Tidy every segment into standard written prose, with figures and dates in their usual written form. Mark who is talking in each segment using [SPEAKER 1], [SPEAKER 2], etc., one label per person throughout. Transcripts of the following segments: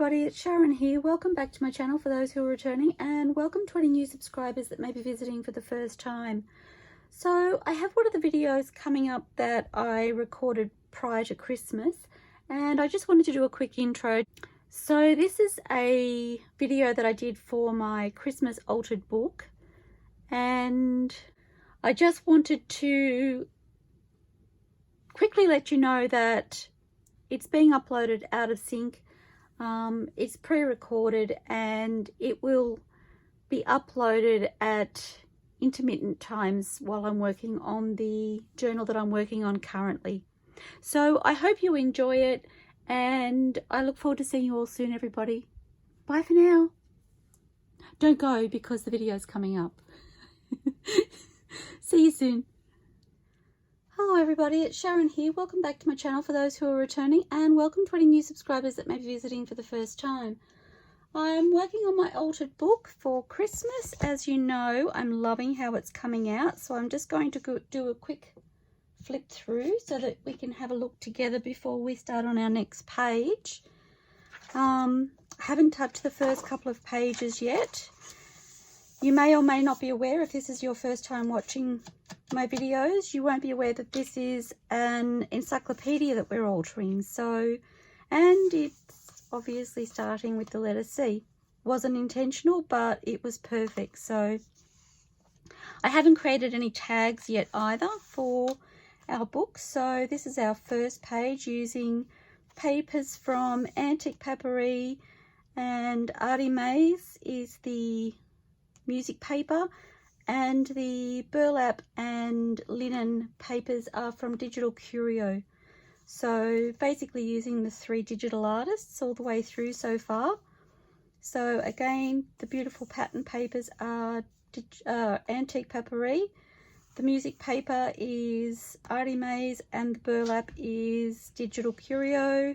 [SPEAKER 1] everybody, it's Sharon here. Welcome back to my channel for those who are returning, and welcome to any new subscribers that may be visiting for the first time. So I have one of the videos coming up that I recorded prior to Christmas, and I just wanted to do a quick intro. So this is a video that I did for my Christmas altered book, and I just wanted to quickly let you know that it's being uploaded out of sync. It's pre-recorded and it will be uploaded at intermittent times while I'm working on the journal that I'm working on currently. So I hope you enjoy it, and I look forward to seeing you all soon, everybody. Bye for now. Don't go because the video is coming up. See you soon. Hello everybody, it's Sharon here. Welcome back to my channel for those who are returning, and welcome to any new subscribers that may be visiting for the first time. I'm working on my altered book for Christmas. As you know, I'm loving how it's coming out, so I'm just going to do a quick flip through so that we can have a look together before we start on our next page. I haven't touched the first couple of pages yet. You may or may not be aware, if this is your first time watching my videos, you won't be aware that this is an encyclopedia that we're altering. So, and it's obviously starting with the letter C. Wasn't intentional, but it was perfect. So I haven't created any tags yet either for our book. So this is our first page using papers from AntiquePaperie, and ARTYmaze is the music paper, and the burlap and linen papers are from Digital Curio. So basically using the 3 digital artists all the way through so far. So again, the beautiful pattern papers are AntiquePaperie, the music paper is ARTYmaze, and the burlap is Digital Curio.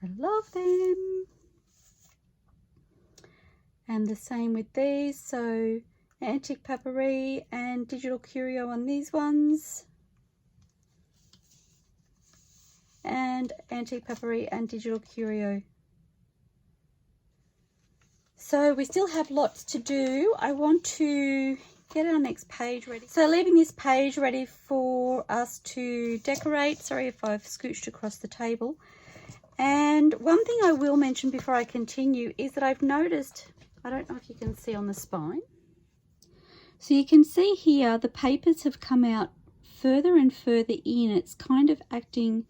[SPEAKER 1] I love them. And the same with these, so AntiquePaperie and Digital Curio on these ones, and AntiquePaperie and Digital Curio. So we still have lots to do. I want to get our next page ready. So leaving this page ready for us to decorate. Sorry if I've scooched across the table. And one thing I will mention before I continue is that I've noticed, I don't know if you can see on the spine. So you can see here the papers have come out further and further in. It's kind of acting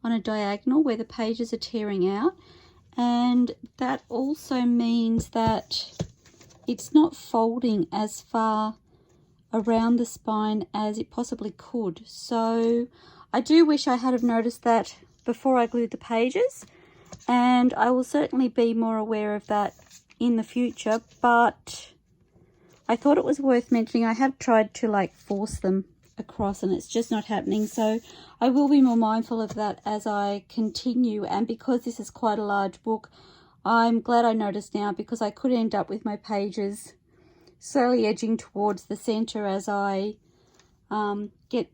[SPEAKER 1] on a diagonal where the pages are tearing out. And that also means that it's not folding as far around the spine as it possibly could. So I do wish I had have noticed that before I glued the pages. And I will certainly be more aware of that in the future, but I thought it was worth mentioning. I have tried to like force them across and it's just not happening, so I will be more mindful of that as I continue. And because this is quite a large book, I'm glad I noticed now, because I could end up with my pages slowly edging towards the center as I get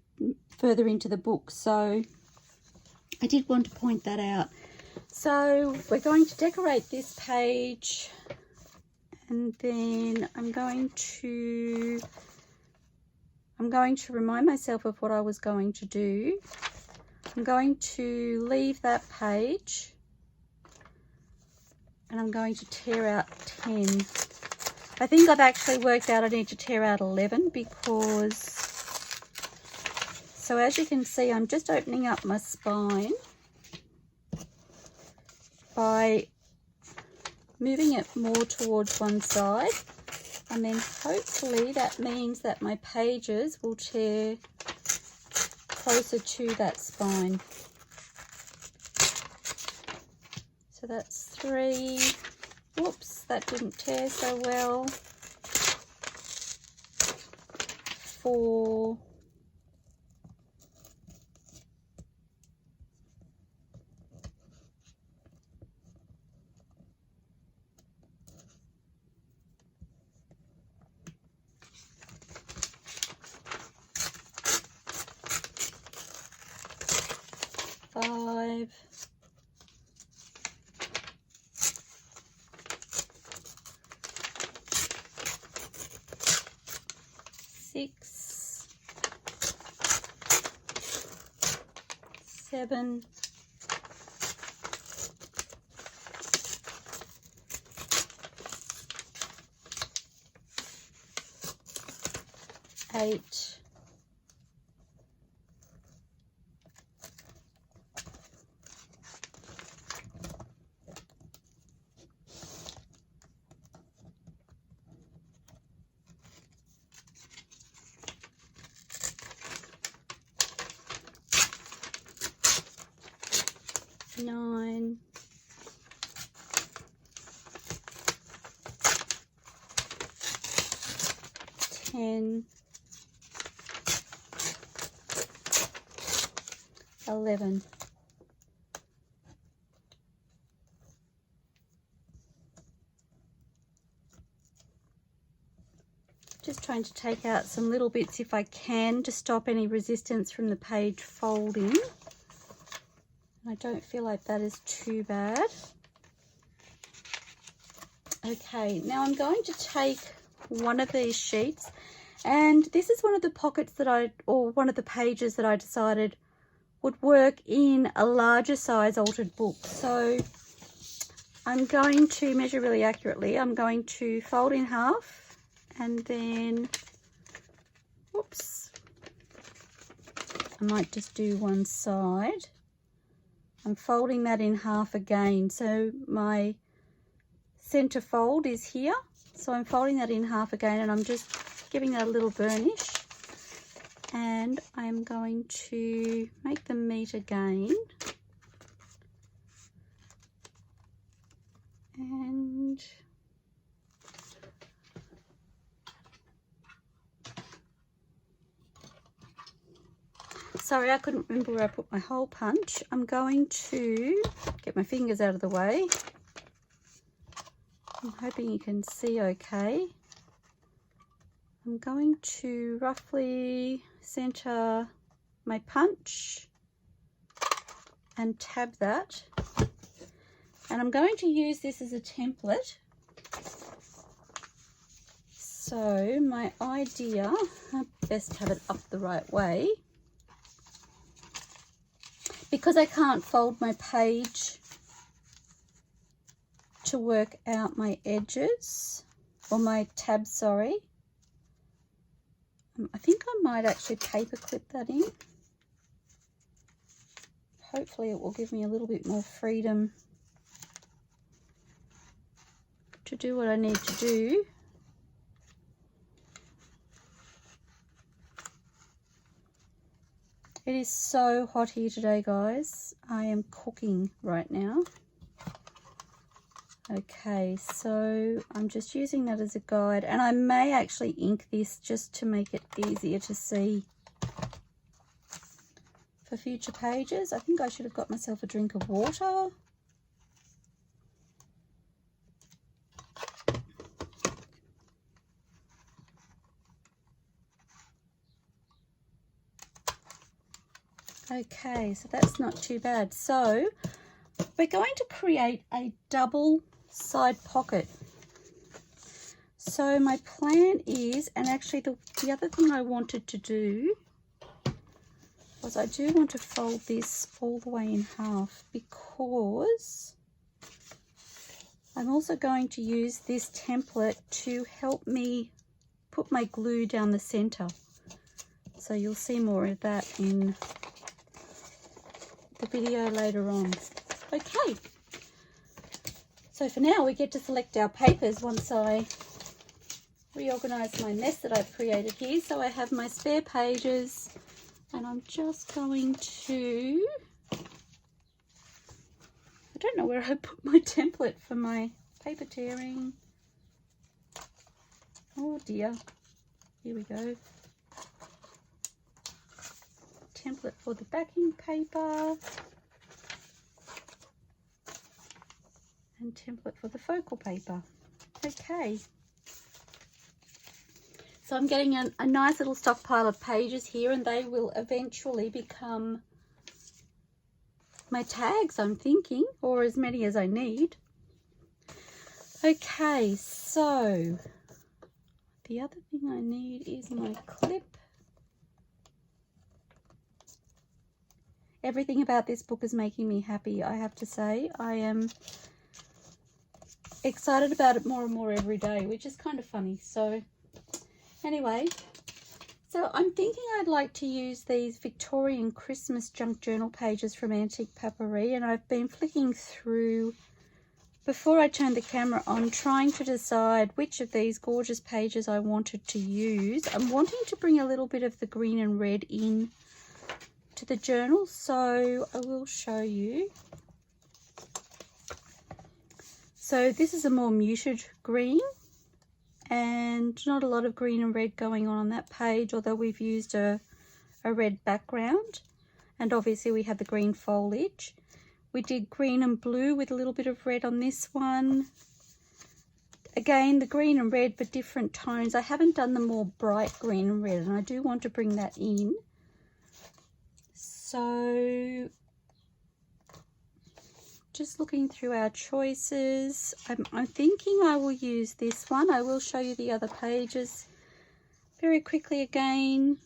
[SPEAKER 1] further into the book. So I did want to point that out. So we're going to decorate this page, and then I'm going to remind myself of what I was going to do. I'm going to leave that page, and I'm going to tear out 10. I think I've actually worked out I need to tear out 11 because, so as you can see, I'm just opening up my spine by moving it more towards one side, and then hopefully that means that my pages will tear closer to that spine. So that's 3. Whoops, that didn't tear so well. 4. 5, 6, 7, 8, 9, 10, 11. Just trying to take out some little bits if I can to stop any resistance from the page folding. I don't feel like that is too bad. Okay, now I'm going to take one of these sheets, and this is one of the pockets that or one of the pages that I decided would work in a larger size altered book. So I'm going to measure really accurately. I'm going to fold in half and then, whoops, I might just do one side. I'm folding that in half again. So my center fold is here. So I'm folding that in half again, and I'm just giving that a little burnish. And I'm going to make them meet again. And sorry, I couldn't remember where I put my hole punch. I'm going to get my fingers out of the way. I'm hoping you can see okay. I'm going to roughly center my punch and tab that. And I'm going to use this as a template. So my idea, I best have it up the right way, because I can't fold my page to work out my edges, or my tabs, sorry. I think I might actually paper clip that in. Hopefully it will give me a little bit more freedom to do what I need to do. It is so hot here today, guys. I am cooking right now. Okay, so I'm just using that as a guide, and I may actually ink this just to make it easier to see for future pages. I think I should have got myself a drink of water. Okay, so that's not too bad. So we're going to create a double side pocket. So my plan is, and actually the other thing I wanted to do was I do want to fold this all the way in half, because I'm also going to use this template to help me put my glue down the center. So you'll see more of that in the video later on. Okay, so for now we get to select our papers once I reorganize my mess that I've created here. So I have my spare pages, and I'm just going to, I don't know where I put my template for my paper tearing. Oh dear, here we go. Template for the backing paper and template for the focal paper. Okay, so I'm getting a nice little stockpile of pages here, and they will eventually become my tags, I'm thinking, or as many as I need. Okay, so I the other thing I need is my clip. Everything about this book is making me happy, I have to say. I am excited about it more and more every day, which is kind of funny. So anyway, so I'm thinking I'd like to use these Victorian Christmas junk journal pages from AntiquePaperie, and I've been flicking through before I turned the camera on, trying to decide which of these gorgeous pages I wanted to use. I'm wanting to bring a little bit of the green and red in to the journal, so I will show you. So this is a more muted green, and not a lot of green and red going on that page, although we've used a red background, and obviously we have the green foliage. We did green and blue with a little bit of red on this one. Again, the green and red, but different tones. I haven't done the more bright green and red, and I do want to bring that in. So just looking through our choices, I'm thinking I will use this one. I will show you the other pages very quickly again.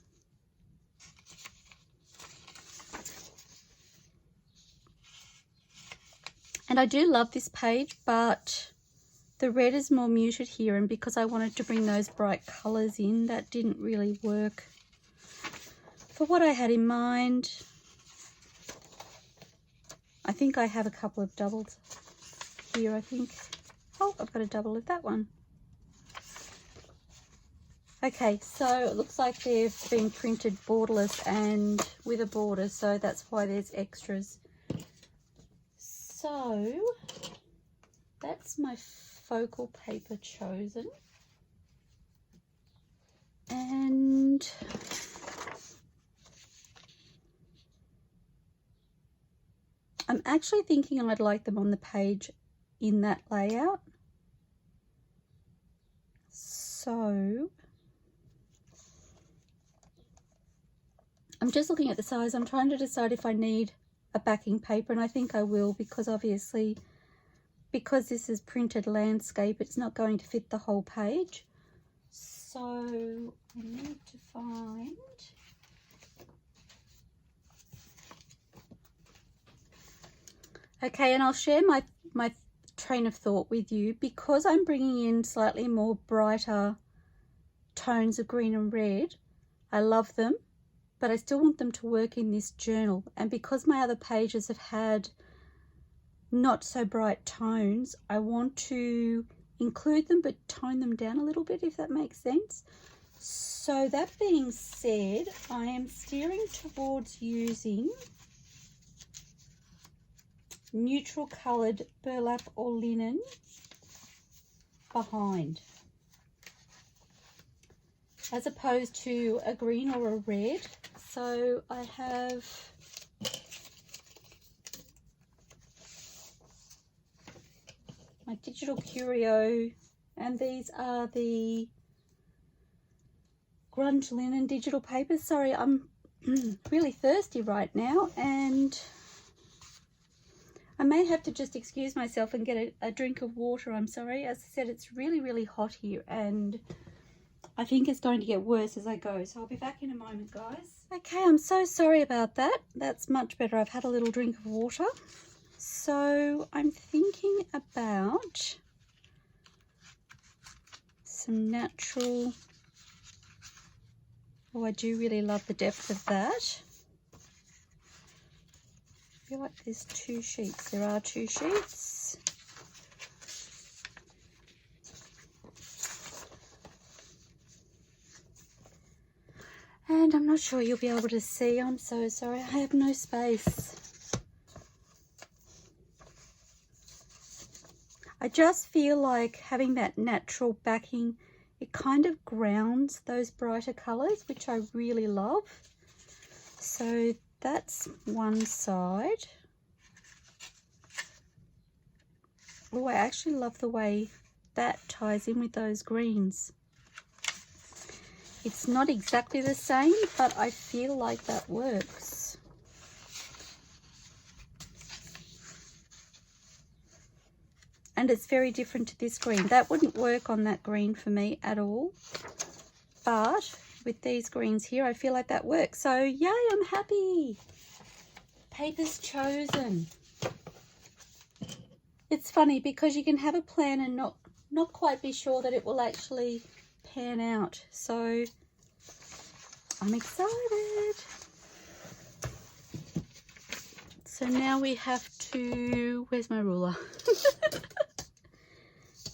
[SPEAKER 1] And I do love this page, but the red is more muted here, and because I wanted to bring those bright colours in, that didn't really work for what I had in mind. I think I have a couple of doubles here, I think. Oh, I've got a double of that one. Okay, so it looks like they've been printed borderless and with a border, so that's why there's extras. So that's my focal paper chosen. And I'm actually thinking I'd like them on the page in that layout. So I'm just looking at the size. I'm trying to decide if I need a backing paper, and I think I will, because obviously, because this is printed landscape, it's not going to fit the whole page. So I need to find... Okay, and I'll share my train of thought with you. Because I'm bringing in slightly more brighter tones of green and red, I love them, but I still want them to work in this journal. And because my other pages have had not so bright tones, I want to include them but tone them down a little bit, if that makes sense. So that being said, I am steering towards using neutral coloured burlap or linen behind, as opposed to a green or a red. So I have my digital curio, and these are the grunge linen digital papers. Sorry, I'm really thirsty right now, and I may have to just excuse myself and get a drink of water. I'm sorry. As I said, it's really, really hot here, and I think it's going to get worse as I go. So I'll be back in a moment, guys. Okay, I'm so sorry about that. That's much better. I've had a little drink of water. So I'm thinking about some natural... Oh, I do really love the depth of that. I feel like there's two sheets. There are two sheets. And I'm not sure you'll be able to see. I'm so sorry. I have no space. I just feel like having that natural backing, it kind of grounds those brighter colours, which I really love. So that's one side. Oh, I actually love the way that ties in with those greens. It's not exactly the same, but I feel like that works. and it's very different to this green. That wouldn't work on that green for me at all, but with these greens here, I feel like that works. So yay, I'm happy. Paper's chosen. It's funny because you can have a plan and not quite be sure that it will actually pan out. So I'm excited. So now we have to, where's my ruler?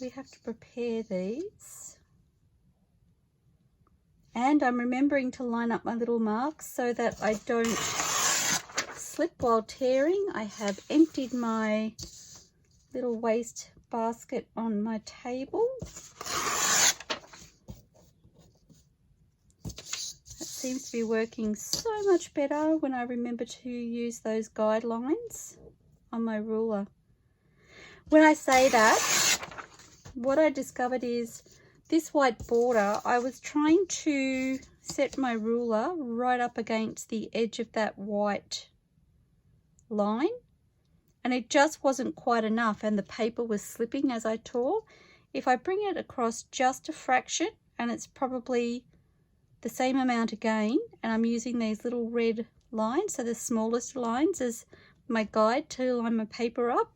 [SPEAKER 1] We have to prepare these. And I'm remembering to line up my little marks so that I don't slip while tearing. I have emptied my little waste basket on my table. That seems to be working so much better when I remember to use those guidelines on my ruler. When I say that, what I discovered is this white border, I was trying to set my ruler right up against the edge of that white line, and it just wasn't quite enough, and the paper was slipping as I tore. If I bring it across just a fraction, and it's probably the same amount again, and I'm using these little red lines, so the smallest lines, as my guide to line my paper up,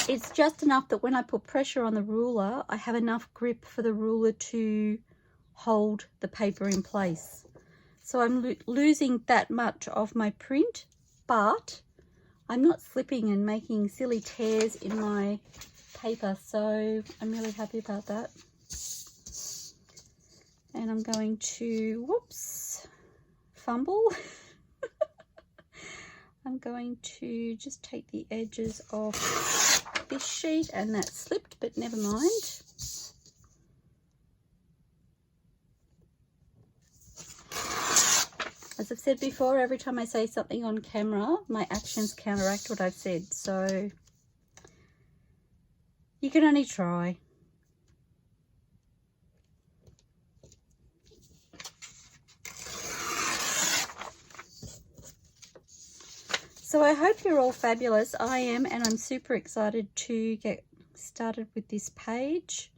[SPEAKER 1] it's just enough that when I put pressure on the ruler, I have enough grip for the ruler to hold the paper in place. So I'm losing that much of my print, but I'm not slipping and making silly tears in my paper, so I'm really happy about that. And I'm going to, whoops, fumble. I'm going to just take the edges off this sheet, and that slipped, but never mind. As I've said before, every time I say something on camera, my actions counteract what I've said, so you can only try. So I hope you're all fabulous. I am, and I'm super excited to get started with this page.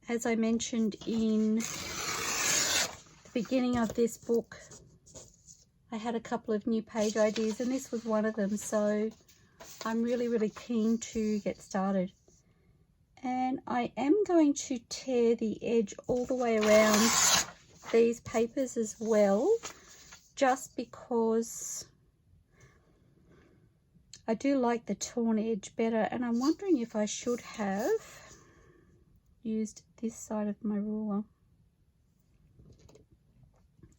[SPEAKER 1] As I mentioned in the beginning of this book, I had a couple of new page ideas, and this was one of them. So I'm really, really keen to get started. And I am going to tear the edge all the way around these papers as well, just because I do like the torn edge better, and I'm wondering if I should have used this side of my ruler.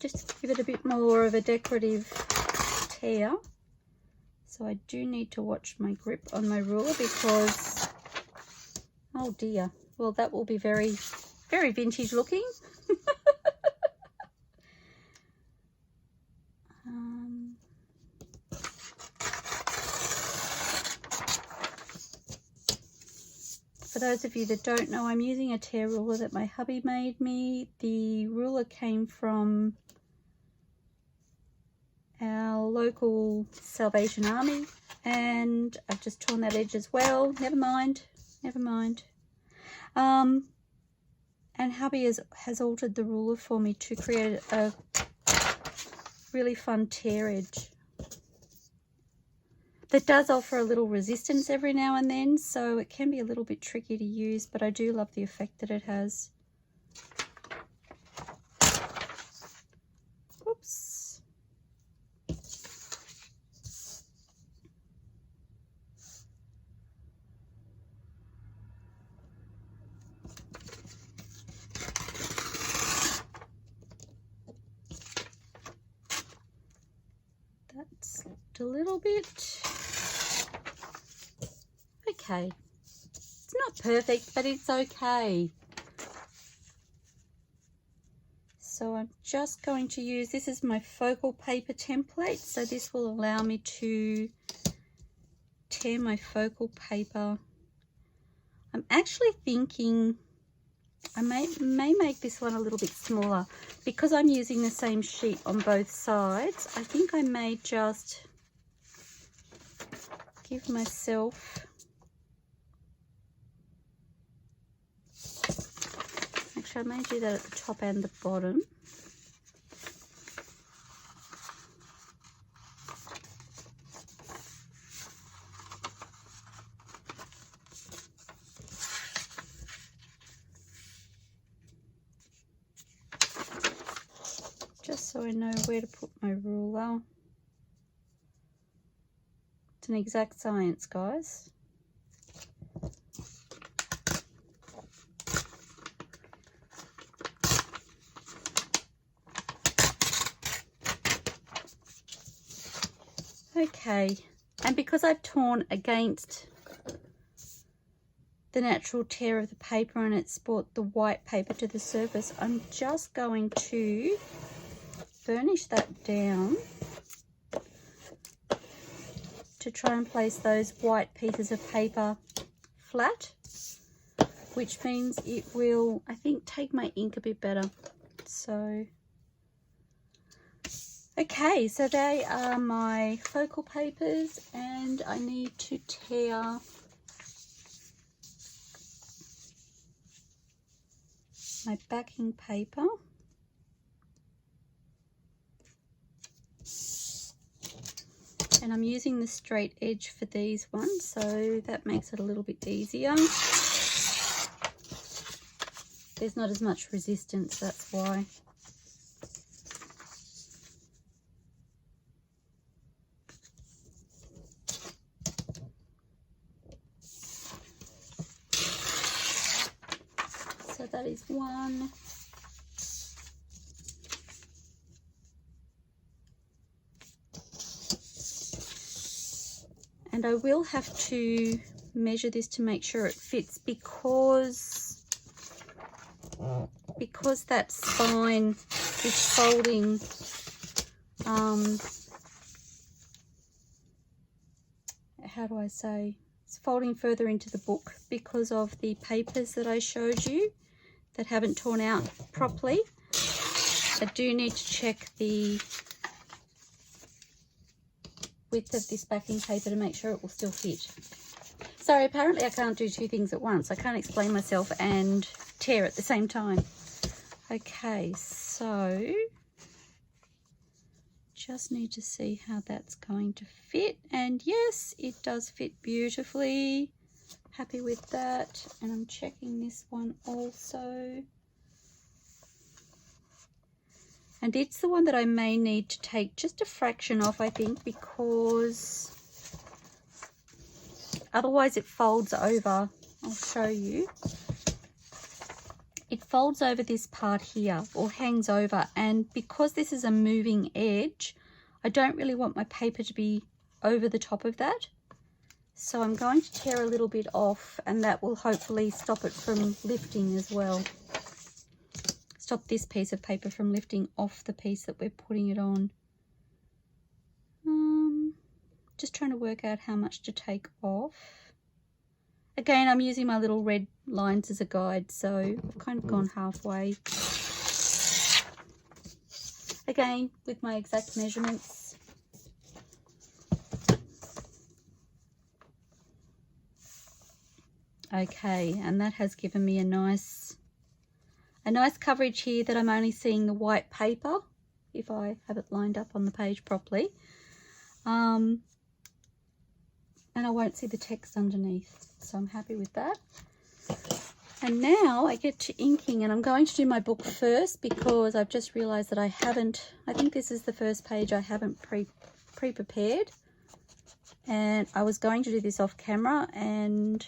[SPEAKER 1] Just to give it a bit more of a decorative tear. So I do need to watch my grip on my ruler because, oh dear, well that will be very, very vintage looking. For those of you that don't know, I'm using a tear ruler that my hubby made me. The ruler came from our local Salvation Army, and I've just torn that edge as well. Never mind, never mind. And hubby has altered the ruler for me to create a really fun tear edge that does offer a little resistance every now and then, so it can be a little bit tricky to use, but I do love the effect that it has. Oops. That slipped a little bit. Okay, it's not perfect, but it's okay. So I'm just going to use, this is my focal paper template, so this will allow me to tear my focal paper. I'm actually thinking I may make this one a little bit smaller because I'm using the same sheet on both sides. I think I may just give myself Actually, I may do that at the top and the bottom. Just so I know where to put my ruler. It's an exact science, guys. Okay, and because I've torn against the natural tear of the paper and it's brought the white paper to the surface, I'm just going to burnish that down to try and place those white pieces of paper flat, which means it will, I think, take my ink a bit better. So okay, so they are my focal papers, and I need to tear my backing paper. And I'm using the straight edge for these ones, so that makes it a little bit easier. There's not as much resistance, that's why. So that is one. And I will have to measure this to make sure it fits, because that spine is folding how do I say, it's folding further into the book because of the papers that I showed you that haven't torn out properly. I do need to check the width of this backing paper to make sure it will still fit. Sorry, apparently I can't do two things at once. I can't explain myself and tear at the same time. Okay, so just need to see how that's going to fit, and yes, it does fit beautifully. Happy with that. And I'm checking this one also, and it's the one that I may need to take just a fraction off, I think, because otherwise it folds over. I'll show you. It folds over this part here, or hangs over, and because this is a moving edge, I don't really want my paper to be over the top of that. So I'm going to tear a little bit off, and that will hopefully stop it from lifting as well. Stop this piece of paper from lifting off the piece that we're putting it on. Just trying to work out how much to take off. Again, I'm using my little red lines as a guide, so I've kind of gone halfway. Again, with my exact measurements. Okay, and that has given me a nice coverage here that I'm only seeing the white paper, if I have it lined up on the page properly. And I won't see the text underneath, so I'm happy with that. And now I get to inking, and I'm going to do my book first because I've just realized that I think this is the first page I haven't pre-prepared, and I was going to do this off camera, and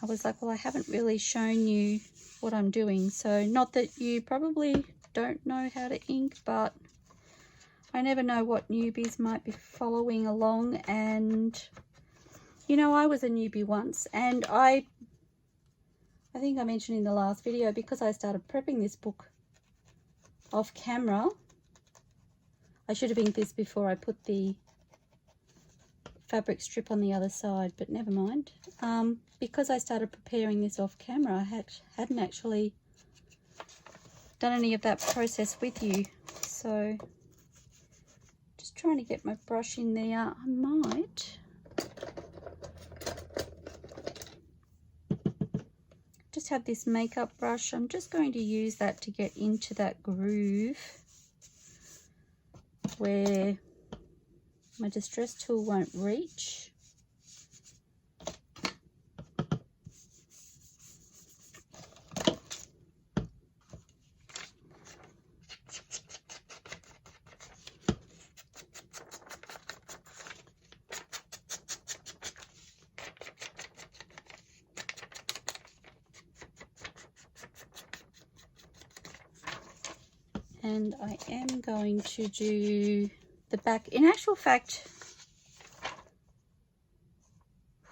[SPEAKER 1] I was like, well, I haven't really shown you what I'm doing. So not that you probably don't know how to ink, but I never know what newbies might be following along. And you know, I was a newbie once, and I think I mentioned in the last video, because I started prepping this book off camera, I should have inked this before I put the fabric strip on the other side, but never mind. Because I started preparing this off camera, I hadn't actually done any of that process with you. So just trying to get my brush in there. I might just have this makeup brush. I'm just going to use that to get into that groove where my distress tool won't reach. And I am going to do the back. In actual fact,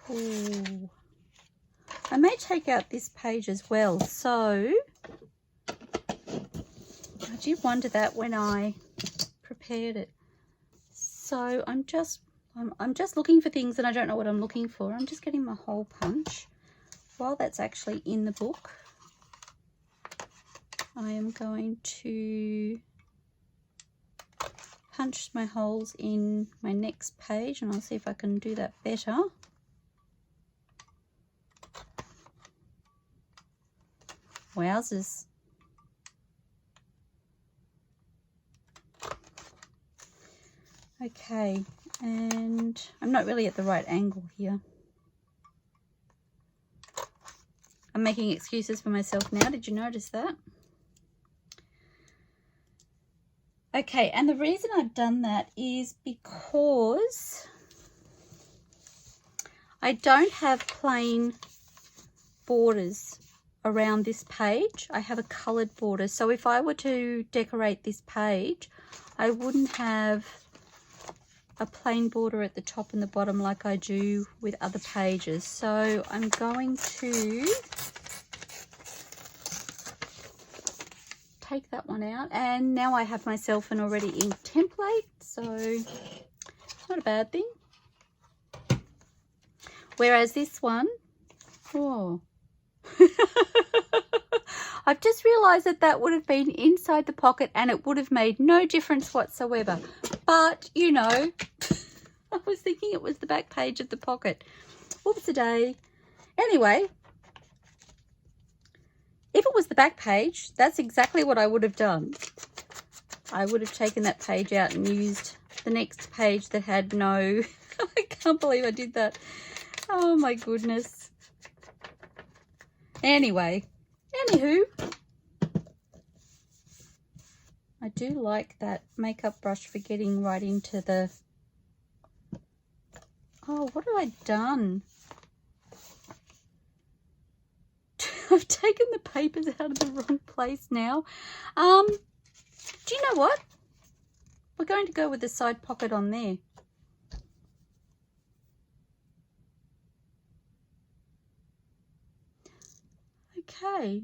[SPEAKER 1] ooh, I may take out this page as well. So I did wonder that when I prepared it. So I'm just looking for things and I don't know what I'm looking for. I'm just getting my hole punch. While that's actually in the book, I am going to punch my holes in my next page, and I'll see if I can do that better. Wowzers. Okay, and I'm not really at the right angle here. I'm making excuses for myself now. Did you notice that? Okay, and the reason I've done that is because I don't have plain borders around this page. I have a coloured border. So if I were to decorate this page, I wouldn't have a plain border at the top and the bottom like I do with other pages. So I'm going to take that one out, and now I have myself an already inked template, so it's not a bad thing. Whereas this one, oh, I've just realized that that would have been inside the pocket and it would have made no difference whatsoever. But you know, I was thinking it was the back page of the pocket. Oops-a-day. Anyway, if it was the back page, that's exactly what I would have done. I would have taken that page out and used the next page that had no... I can't believe I did that. Oh my goodness. Anyway, anywho, I do like that makeup brush for getting right into the... Oh, what have I done? I've taken the papers out of the wrong place now. Do you know what? We're going to go with the side pocket on there. Okay.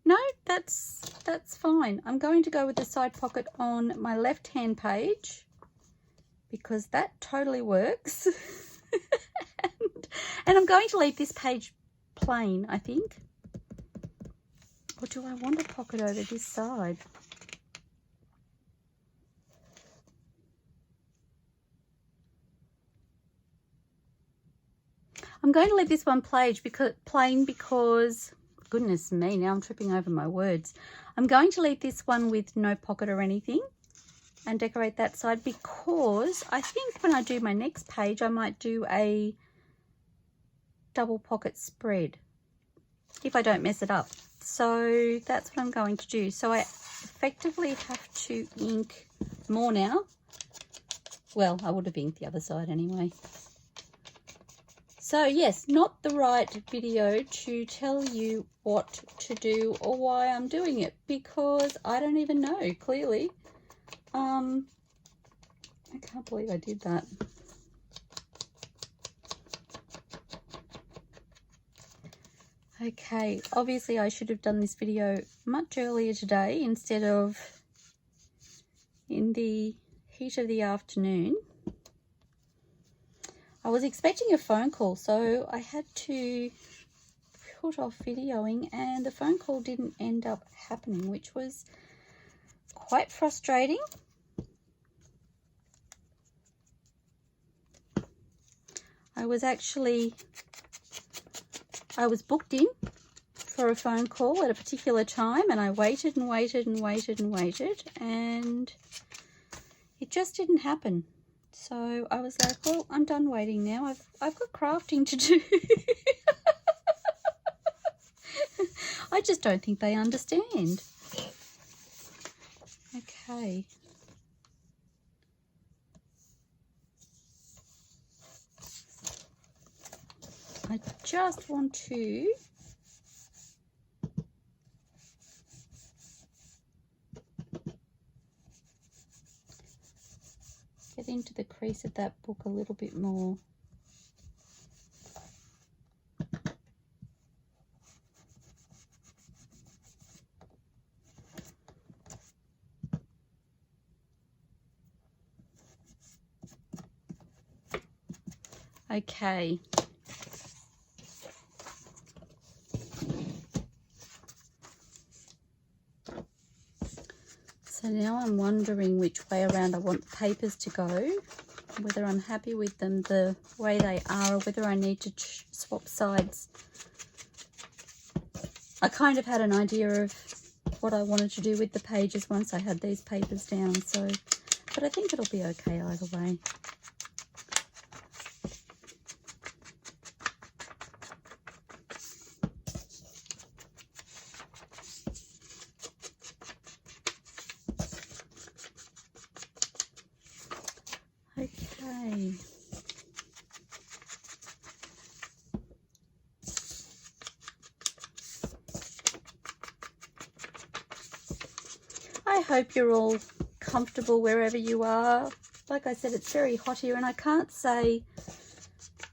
[SPEAKER 1] No, that's fine. I'm going to go with the side pocket on my left-hand page because that totally works. and I'm going to leave this page plain, I think. Or do I want a pocket over this side? I'm going to leave this one plain because, goodness me, now I'm tripping over my words. I'm going to leave this one with no pocket or anything and decorate that side because I think when I do my next page, I might do a double pocket spread if I don't mess it up. So that's what I'm going to do. So I effectively have to ink more now. Well, I would have inked the other side anyway. So yes, not the right video to tell you what to do or why I'm doing it because I don't even know, clearly. I can't believe I did that. Okay, obviously I should have done this video much earlier today instead of in the heat of the afternoon. I was expecting a phone call, so I had to put off videoing, and the phone call didn't end up happening, which was quite frustrating. I was booked in for a phone call at a particular time, and I waited and waited and waited and waited, and it just didn't happen. So I was like, well, I'm done waiting now. I've got crafting to do. I just don't think they understand. Okay. I just want to get into the crease of that book a little bit more. Okay. So now I'm wondering which way around I want the papers to go, whether I'm happy with them the way they are or whether I need to swap sides. I kind of had an idea of what I wanted to do with the pages once I had these papers down, so, but I think it'll be okay either way. Okay. I hope you're all comfortable wherever you are. Like I said, it's very hot here, and I can't say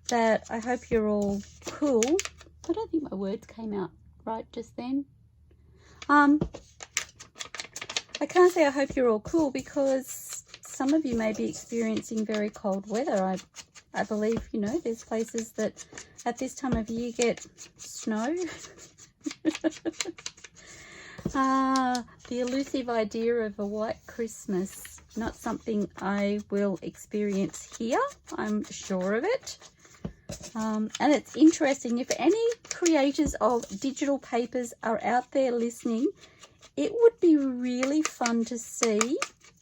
[SPEAKER 1] that I hope you're all cool. I don't think my words came out right just then. I can't say I hope you're all cool because some of you may be experiencing very cold weather. I believe, you know, there's places that at this time of year get snow. The elusive idea of a white Christmas, not something I will experience here, I'm sure of it. And it's interesting, if any creators of digital papers are out there listening, it would be really fun to see,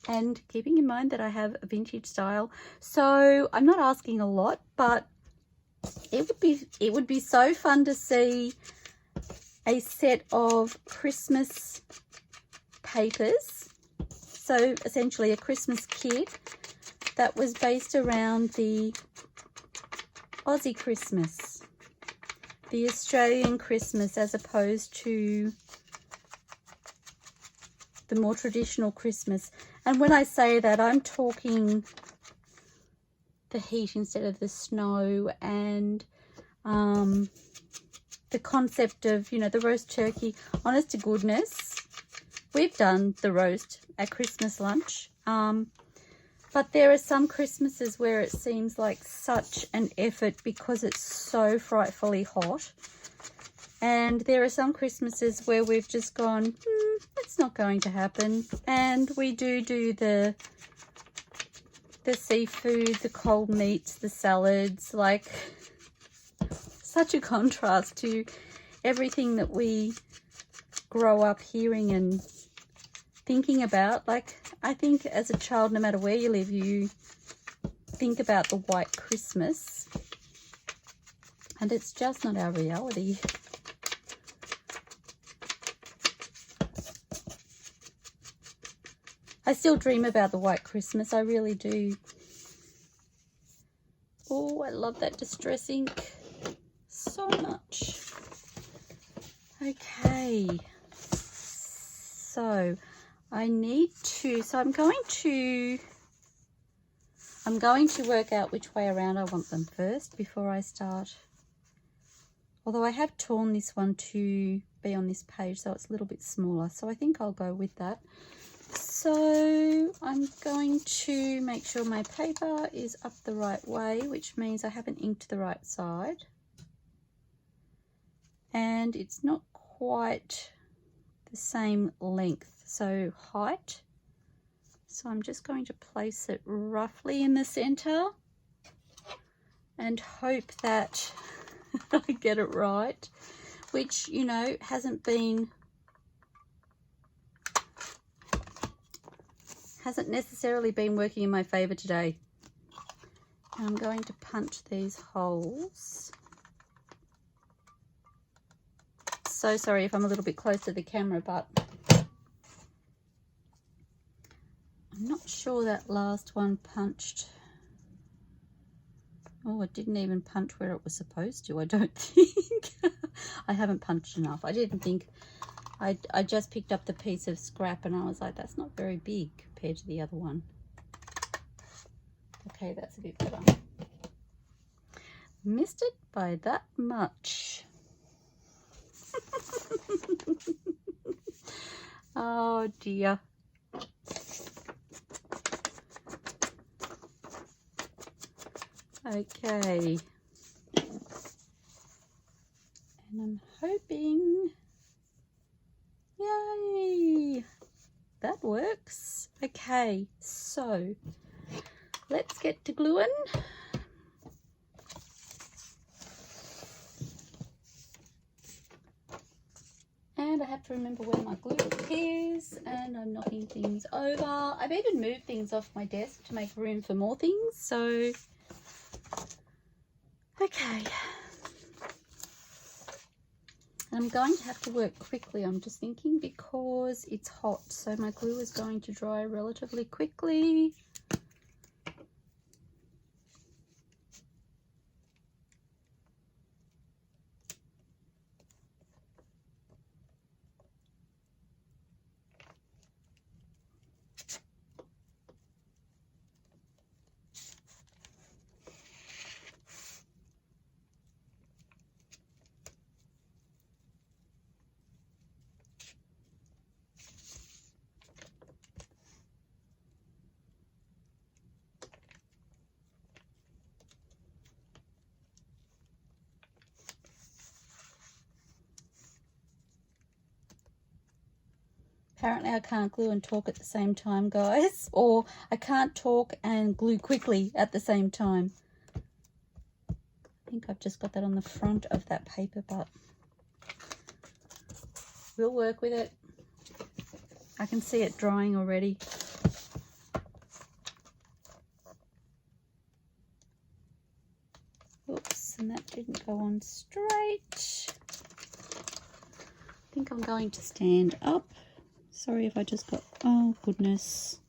[SPEAKER 1] and keeping in mind that I have a vintage style, so I'm not asking a lot, but it would be so fun to see a set of Christmas papers, so essentially a Christmas kit that was based around the Aussie Christmas, the Australian Christmas, as opposed to the more traditional Christmas. And when I say that, I'm talking the heat instead of the snow, and the concept of, you know, the roast turkey. Honest to goodness, we've done the roast at Christmas lunch, but there are some Christmases where it seems like such an effort because it's so frightfully hot, and there are some Christmases where we've just gone, it's not going to happen, and we do the seafood, the cold meats, the salads, like such a contrast to everything that we grow up hearing and thinking about. Like, I think as a child, no matter where you live, you think about the white Christmas, and it's just not our reality. I still dream about the white Christmas, I really do. Oh, I love that distress ink so much. Okay, so I need to, so I'm going to work out which way around I want them first before I start. Although I have torn this one to be on this page, so it's a little bit smaller, so I think I'll go with that. So I'm going to make sure my paper is up the right way, which means I haven't inked the right side. And it's not quite the same length, so height. So I'm just going to place it roughly in the center and hope that I get it right. which, you know, hasn't necessarily been working in my favor today. I'm going to punch these holes. So sorry if I'm a little bit close to the camera, but I'm not sure that last one punched. Oh, it didn't even punch where it was supposed to, I don't think. I haven't punched enough. I didn't think. I just picked up the piece of scrap and I was like, that's not very big compared to the other one. Okay, that's a bit better. Missed it by that much. Oh dear. Okay. And I'm hoping, yay, that works. Okay, so let's get to gluing. And I have to remember where my glue is, and I'm knocking things over. I've even moved things off my desk to make room for more things, so okay. I'm going to have to work quickly, I'm just thinking, because it's hot, so my glue is going to dry relatively quickly. Apparently I can't glue and talk at the same time, guys. Or I can't talk and glue quickly at the same time. I think I've just got that on the front of that paper, but we'll work with it. I can see it drying already. Oops, and that didn't go on straight. I think I'm going to stand up. Sorry if I just got, oh goodness.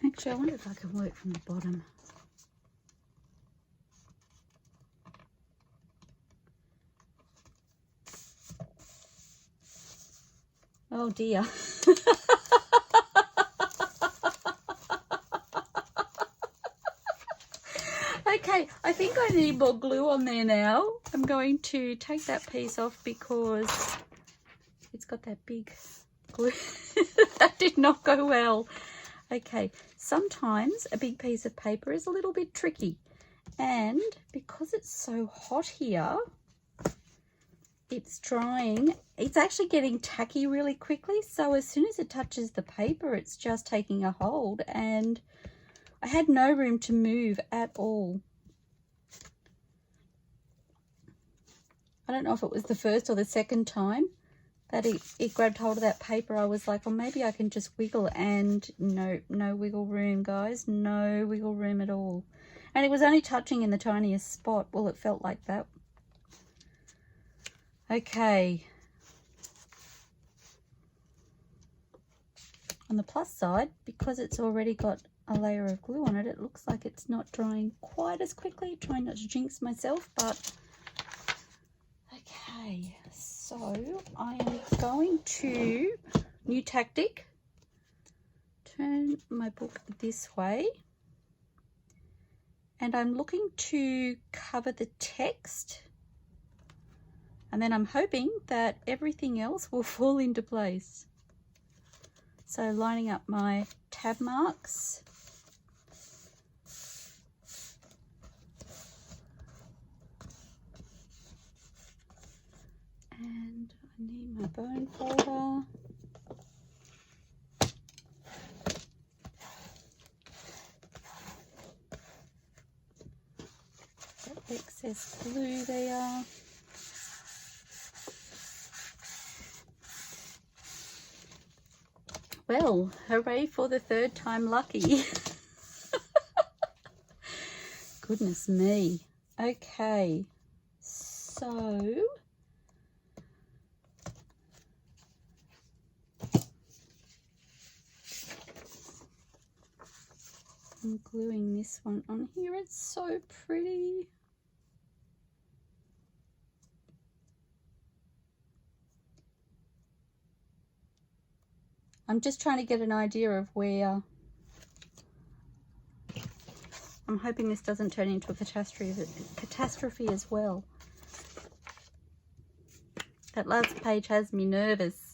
[SPEAKER 1] Actually, I wonder if I can work from the bottom. Oh dear. Okay, I think I need more glue on there now. I'm going to take that piece off because it's got that big glue. That did not go well. Okay, sometimes a big piece of paper is a little bit tricky. And because it's so hot here, it's drying. It's actually getting tacky really quickly. So as soon as it touches the paper, it's just taking a hold. And I had no room to move at all. I don't know if it was the first or the second time that it grabbed hold of that paper. I was like, well, maybe I can just wiggle, and no wiggle room, guys. No wiggle room at all. And it was only touching in the tiniest spot. Well, it felt like that. Okay. On the plus side, because it's already got a layer of glue on it, it looks like it's not drying quite as quickly. Trying not to jinx myself, but okay. So I am going to, new tactic, turn my book this way, and I'm looking to cover the text, and then I'm hoping that everything else will fall into place. So lining up my tab marks. And I need my bone folder. Got excess glue there. Well, hooray for the third time lucky. Goodness me. Okay, so I'm gluing this one on here. It's so pretty. I'm just trying to get an idea of where. I'm hoping this doesn't turn into a catastrophe as well. That last page has me nervous.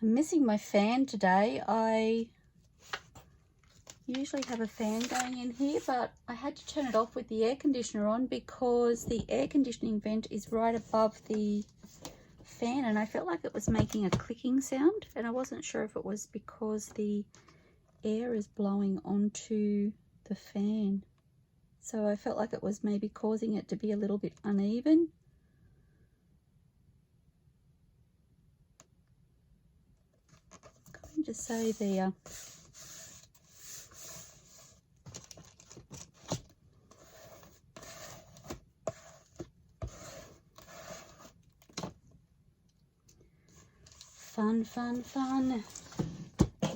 [SPEAKER 1] I'm missing my fan today. I usually have a fan going in here, but I had to turn it off with the air conditioner on because the air conditioning vent is right above the fan, and I felt like it was making a clicking sound, and I wasn't sure if it was because the air is blowing onto the fan. So I felt like it was maybe causing it to be a little bit uneven. To say there. Fun, fun, fun. Okay.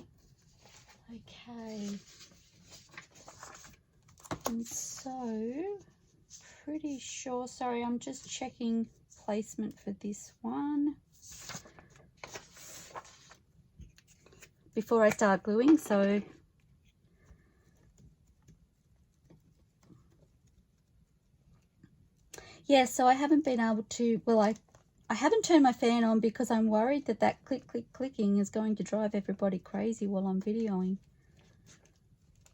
[SPEAKER 1] And so, pretty sure, sorry, I'm just checking placement for this one before I start gluing. So yeah, so I haven't been able to, well, I haven't turned my fan on because I'm worried that that clicking is going to drive everybody crazy while I'm videoing.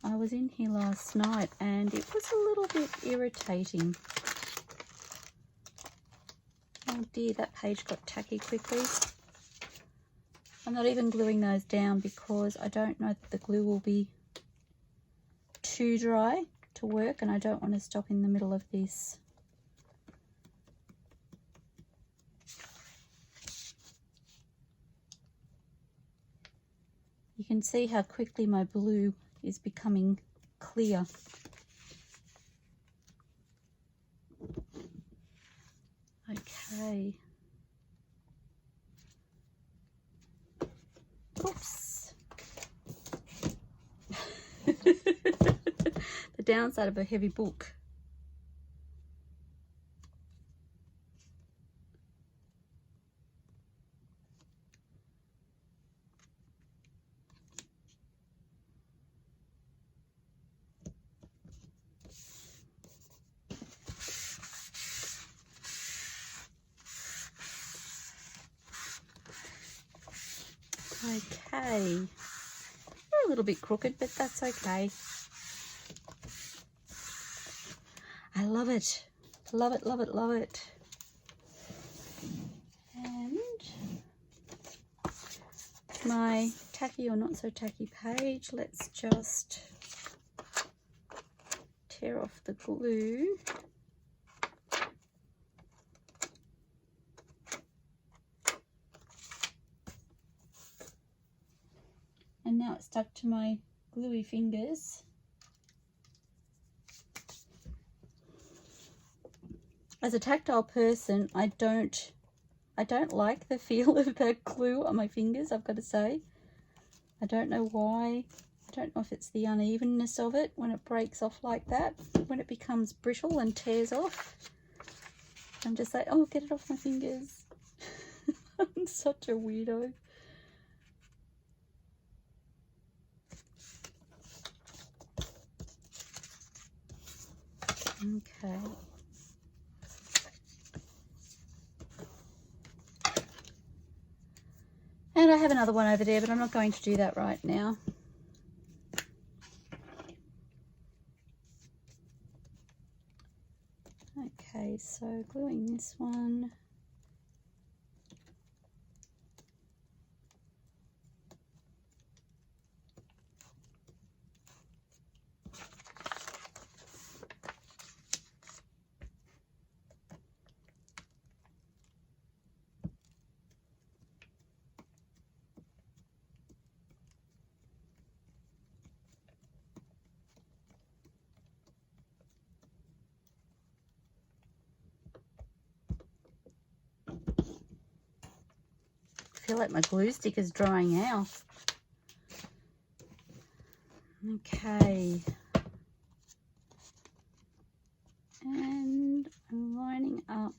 [SPEAKER 1] I was in here last night and it was a little bit irritating. Oh dear, that page got tacky quickly. I'm not even gluing those down because I don't know that the glue will be too dry to work, and I don't want to stop in the middle of this. You can see how quickly my blue is becoming clear. Okay. Oops. The downside of a heavy book. Okay, we're a little bit crooked, but that's okay. I love it. Love it, love it, love it. And my tacky or not so tacky page, let's just tear off the glue. And now it's stuck to my gluey fingers. As a tactile person, I don't like the feel of that glue on my fingers, I've got to say. I don't know why. I don't know if it's the unevenness of it when it breaks off like that, when it becomes brittle and tears off. I'm just like, oh, get it off my fingers. I'm such a weirdo. Okay. And I have another one over there, but I'm not going to do that right now. Okay, so gluing this one. I feel like my glue stick is drying out. Okay. And I'm lining up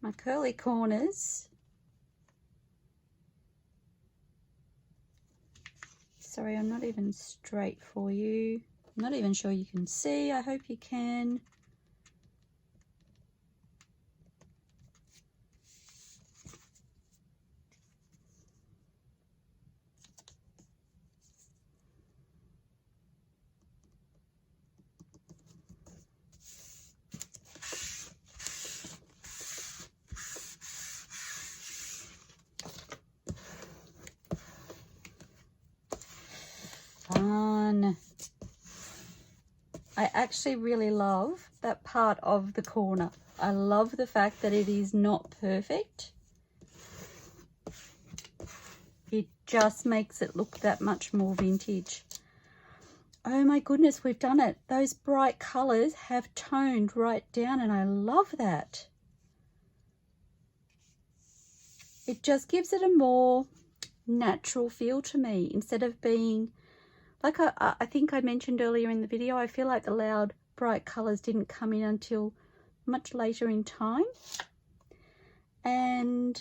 [SPEAKER 1] my curly corners. Sorry, I'm not even straight for you. I'm not even sure you can see. I hope you can. Fun. I actually really love that part of the corner. I love the fact that it is not perfect. It just makes it look that much more vintage. Oh my goodness, we've done it. Those bright colors have toned right down and I love that. It just gives it a more natural feel to me instead of being, like I think I mentioned earlier in the video, I feel like the loud bright colors didn't come in until much later in time. And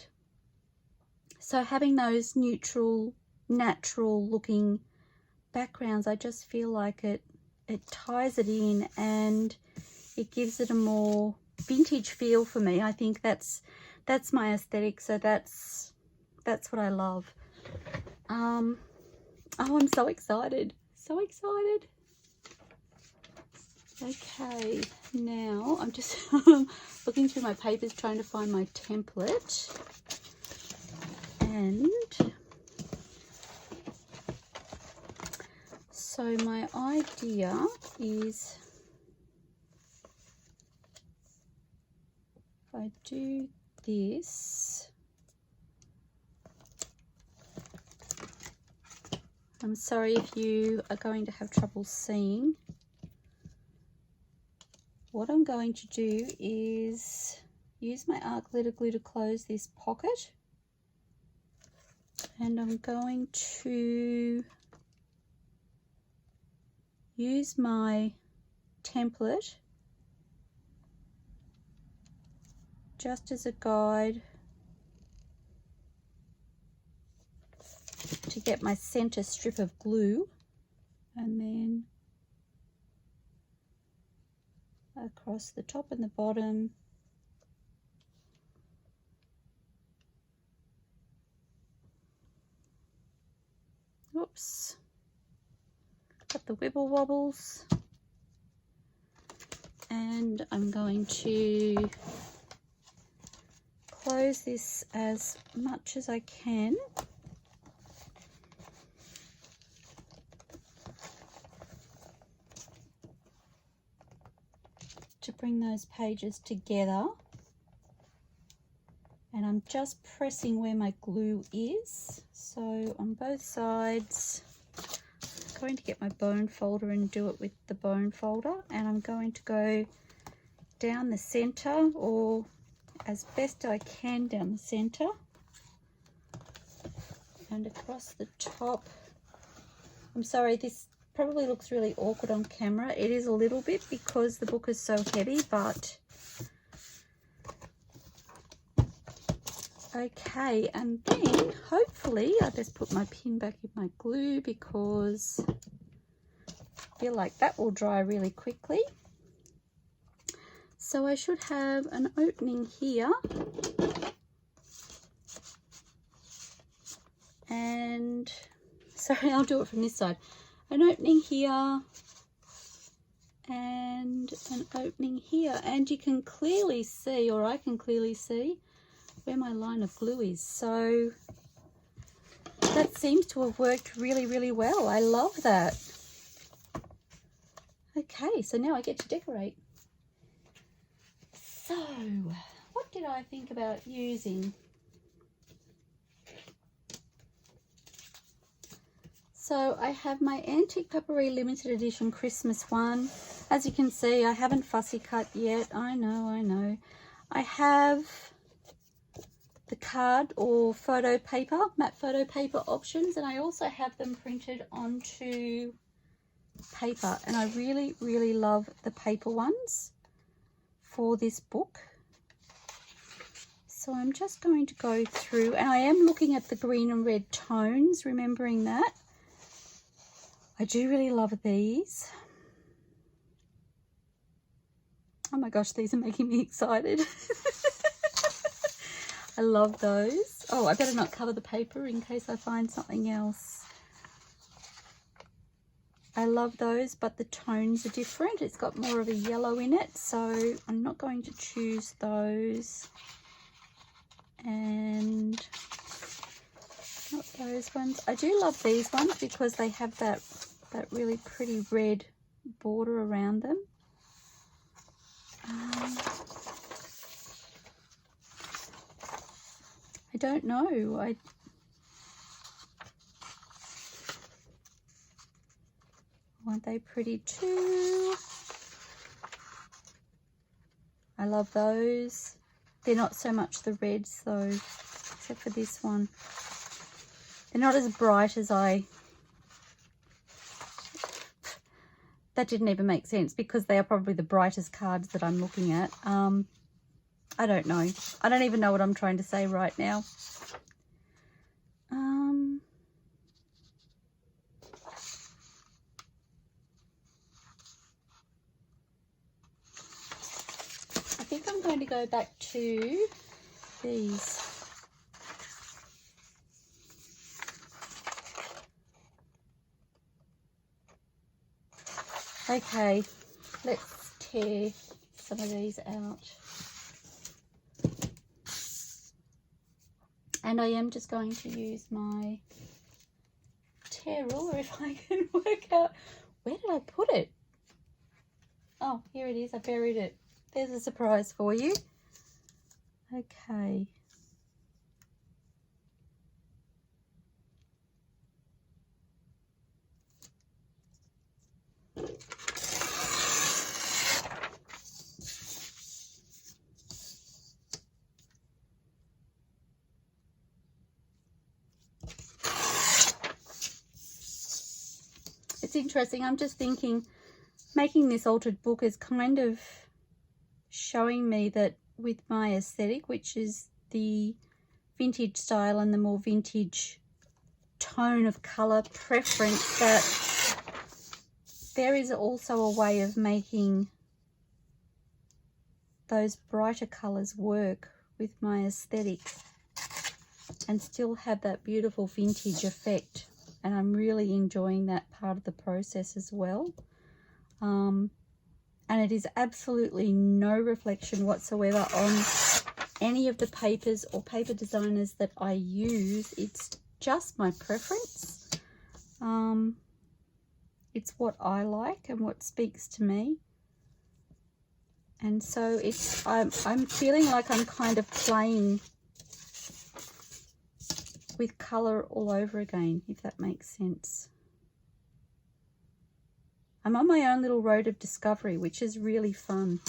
[SPEAKER 1] so having those neutral, natural looking backgrounds, I just feel like it ties it in and it gives it a more vintage feel for me. I think that's my aesthetic, so that's what I love. Oh, I'm so excited, so excited. Okay, now I'm just looking through my papers trying to find my template. And so my idea is, if I do this, I'm sorry if you are going to have trouble seeing. What I'm going to do is use my arc glitter glue to close this pocket, and I'm going to use my template just as a guide to get my center strip of glue, and then across the top and the bottom. Oops, got the wibble wobbles. And I'm going to close this as much as I can. To bring those pages together, and I'm just pressing where my glue is. So on both sides, I'm going to get my bone folder and do it with the bone folder, and I'm going to go down the center, or as best I can down the center, and across the top. I'm sorry, this probably looks really awkward on camera. It is a little bit because the book is so heavy, but Okay, and then hopefully I best put my pin back in my glue because I feel like that will dry really quickly. So I should have an opening here, and sorry, I'll do it from this side. An opening here and an opening here, and you can clearly see, or I can clearly see, where my line of glue is. So that seems to have worked really, really well. I love that. Okay, so now I get to decorate. So what did I think about using? So I have my AntiquePaperie limited edition Christmas one. As you can see, I haven't fussy cut yet. I know. I have the card or photo paper, matte photo paper options, and I also have them printed onto paper, and I really, really love the paper ones for this book. So I'm just going to go through, and I am looking at the green and red tones, remembering that. I do really love these. Oh my gosh, these are making me excited. I love those. Oh, I better not cover the paper in case I find something else. I love those, but the tones are different. It's got more of a yellow in it, so I'm not going to choose those. And not those ones. I do love these ones because they have that really pretty red border around them. I don't know. Aren't they pretty too? I love those. They're not so much the reds though, except for this one. They're not as bright as that didn't even make sense because they are probably the brightest cards that I'm looking at. I don't know. I don't even know what I'm trying to say right now. I think I'm going to go back to these. Okay, let's tear some of these out. And I am just going to use my tear ruler if I can work out, where did I put it? Oh, here it is, I buried it. There's a surprise for you. Okay. It's interesting, I'm just thinking, making this altered book is kind of showing me that with my aesthetic, which is the vintage style and the more vintage tone of colour preference, that there is also a way of making those brighter colours work with my aesthetic and still have that beautiful vintage effect. And I'm really enjoying that part of the process as well. And it is absolutely no reflection whatsoever on any of the papers or paper designers that I use. It's just my preference. It's what I like and what speaks to me. And so I'm feeling like I'm kind of playing with colour all over again, if that makes sense. I'm on my own little road of discovery, which is really fun.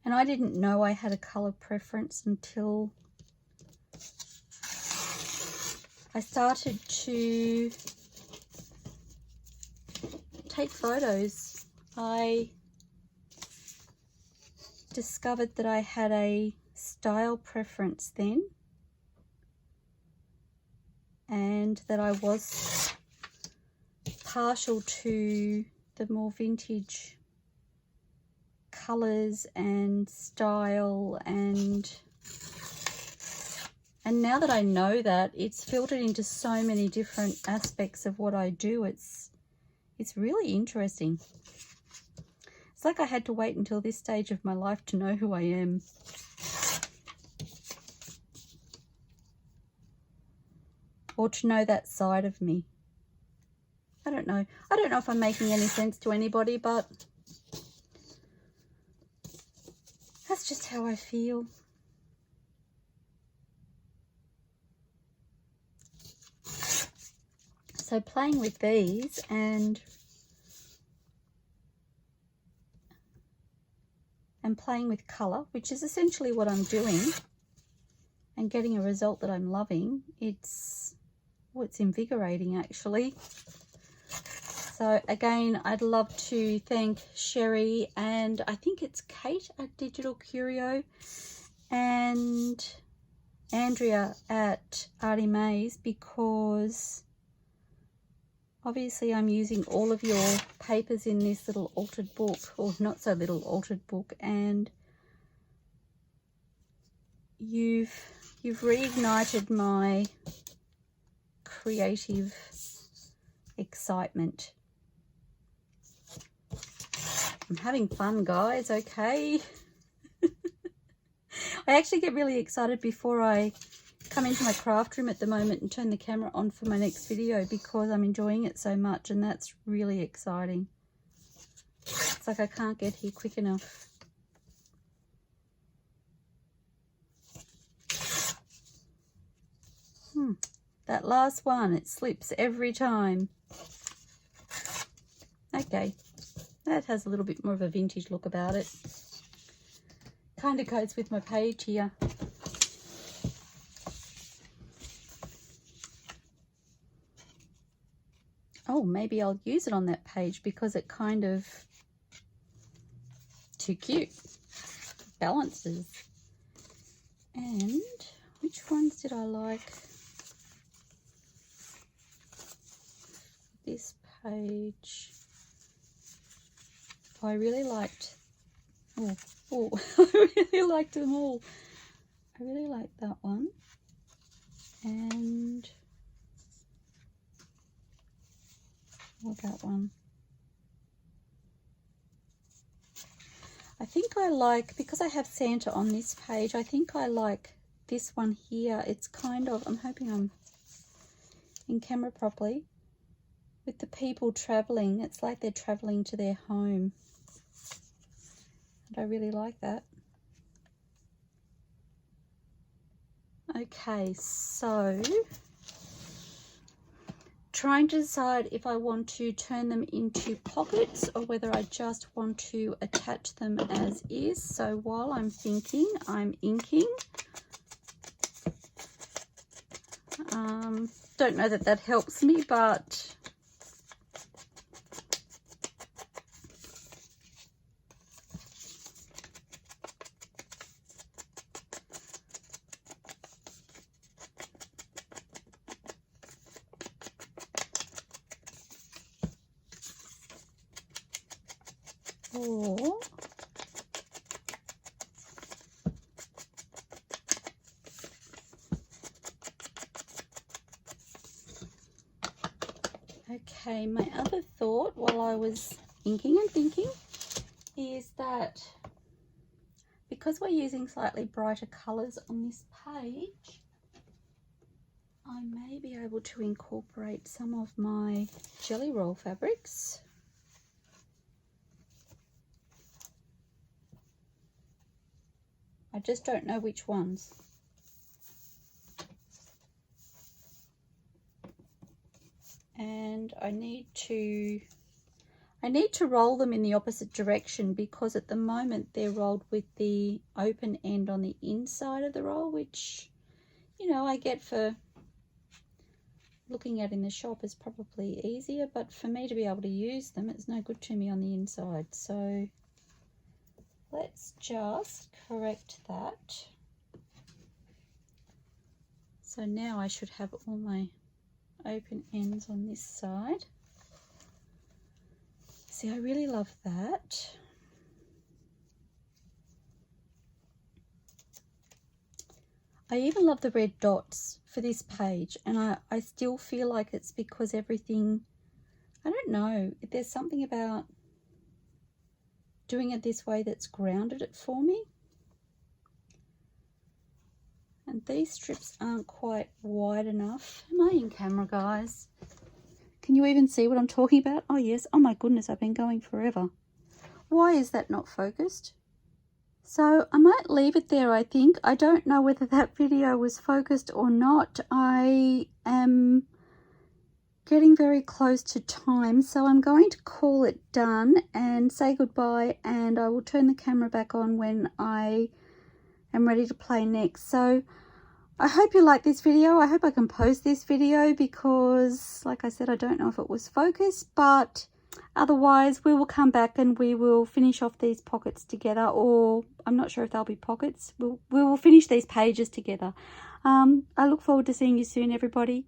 [SPEAKER 1] And I didn't know I had a colour preference until I started to take photos. I discovered that I had a style preference then, and that I was partial to the more vintage colours and style, and now that I know that, it's filtered into so many different aspects of what I do. It's really interesting. It's like I had to wait until this stage of my life to know who I am. Or to know that side of me. I don't know. I don't know if I'm making any sense to anybody, but that's just how I feel. So playing with these and playing with colour, which is essentially what I'm doing, and getting a result that I'm loving, it's invigorating actually. So again, I'd love to thank Sherry and I think it's Kate at Digital Curio and Andrea at ARTYmaze, because obviously I'm using all of your papers in this little altered book, or not so little altered book, and you've reignited my creative excitement. I'm having fun, guys, okay? I actually get really excited before I come into my craft room at the moment and turn the camera on for my next video, because I'm enjoying it so much, and that's really exciting. It's like I can't get here quick enough. That last one, it slips every time. Okay, that has a little bit more of a vintage look about it. Kind of goes with my page here. Oh, maybe I'll use it on that page because it kind of too cute. Balances. And which ones did I like? This page. Oh, I really liked. Oh, I really liked them all. I really liked that one. And that one. I think I like, because I have Santa on this page, I think I like this one here. It's kind of, I'm hoping I'm in camera properly, with the people traveling. It's like they're traveling to their home. And I really like that. Okay, so trying to decide if I want to turn them into pockets or whether I just want to attach them as is. So while I'm thinking, I'm inking. Don't know that helps me, but okay, my other thought while I was inking and thinking is that because we're using slightly brighter colours on this page, I may be able to incorporate some of my jelly roll fabrics. I just don't know which ones. And I need to roll them in the opposite direction, because at the moment they're rolled with the open end on the inside of the roll, which, you know, I get for looking at in the shop is probably easier, but for me to be able to use them, it's no good to me on the inside. So let's just correct that. So now I should have all my open ends on this side. See, I really love that. I even love the red dots for this page, and I still feel like it's because everything, I don't know, there's something about doing it this way that's grounded it for me. And these strips aren't quite wide enough. Am I in camera, guys? Can you even see what I'm talking about? Oh yes, oh my goodness, I've been going forever. Why is that not focused? So I might leave it there, I think. I don't know whether that video was focused or not. I am getting very close to time, so I'm going to call it done and say goodbye, and I will turn the camera back on when I am ready to play next. So I hope you like this video. I hope I can post this video because, like I said, I don't know if it was focused, but otherwise we will come back and we will finish off these pockets together, or I'm not sure if they'll be pockets. We will finish these pages together. I look forward to seeing you soon, everybody.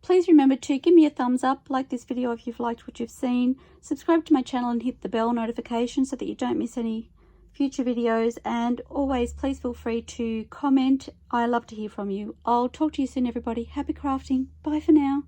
[SPEAKER 1] Please remember to give me a thumbs up, like this video if you've liked what you've seen, subscribe to my channel and hit the bell notification so that you don't miss any future videos, and always please feel free to comment. I love to hear from you. I'll talk to you soon, everybody. Happy crafting. Bye for now.